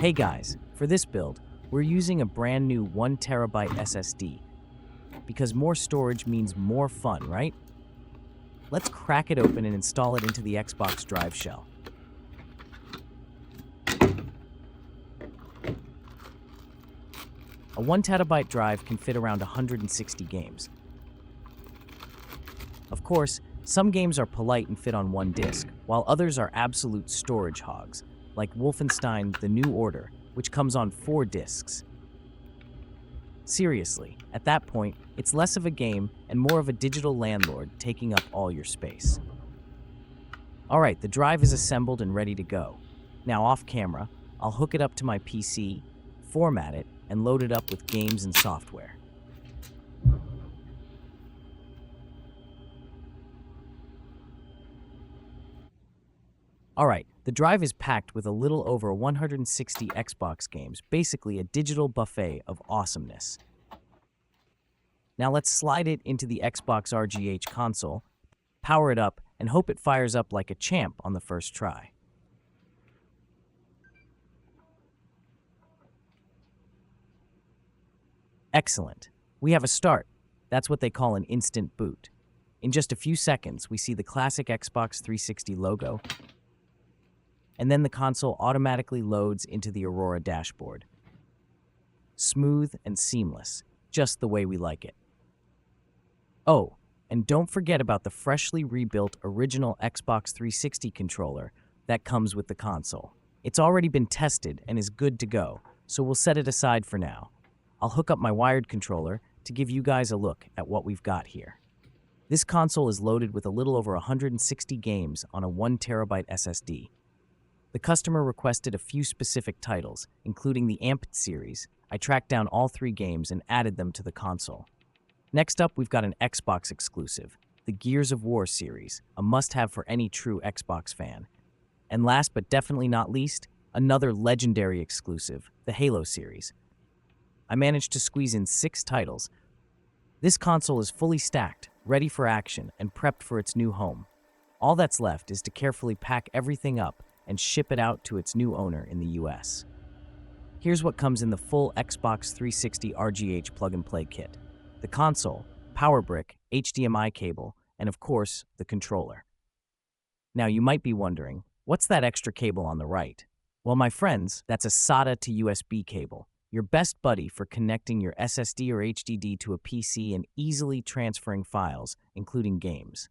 Hey guys, for this build, we're using a brand new 1 TB SSD because more storage means more fun, right? Let's crack it open and install it into the Xbox Drive shell. A 1 TB drive can fit around 160 games. Of course, some games are polite and fit on one disk, while others are absolute storage hogs, like Wolfenstein: The New Order, which comes on 4 disks. Seriously, at that point, it's less of a game and more of a digital landlord taking up all your space. Alright, the drive is assembled and ready to go. Now off camera, I'll hook it up to my PC, format it, and load it up with games and software. Alright, the drive is packed with a little over 160 Xbox games, basically a digital buffet of awesomeness. Now let's slide it into the Xbox RGH console, power it up, and hope it fires up like a champ on the first try. Excellent. We have a start. That's what they call an instant boot. In just a few seconds, we see the classic Xbox 360 logo, and then the console automatically loads into the Aurora dashboard. Smooth and seamless, just the way we like it. Oh, and don't forget about the freshly rebuilt original Xbox 360 controller that comes with the console. It's already been tested and is good to go, so we'll set it aside for now. I'll hook up my wired controller to give you guys a look at what we've got here. This console is loaded with a little over 160 games on a 1 TB SSD. The customer requested a few specific titles, including the Amped series. I tracked down all 3 games and added them to the console. Next up, we've got an Xbox exclusive, the Gears of War series, a must-have for any true Xbox fan. And last but definitely not least, another legendary exclusive, the Halo series. I managed to squeeze in 6 titles. This console is fully stacked, ready for action, and prepped for its new home. All that's left is to carefully pack everything up and ship it out to its new owner in the US. Here's what comes in the full Xbox 360 RGH plug-and-play kit: the console, power brick, HDMI cable, and of course, the controller. Now you might be wondering, what's that extra cable on the right? Well, my friends, that's a SATA-to-USB cable, your best buddy for connecting your SSD or HDD to a PC and easily transferring files, including games.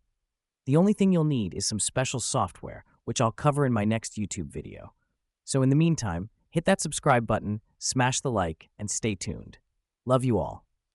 The only thing you'll need is some special software, which I'll cover in my next YouTube video. So in the meantime, hit that subscribe button, smash the like, and stay tuned. Love you all.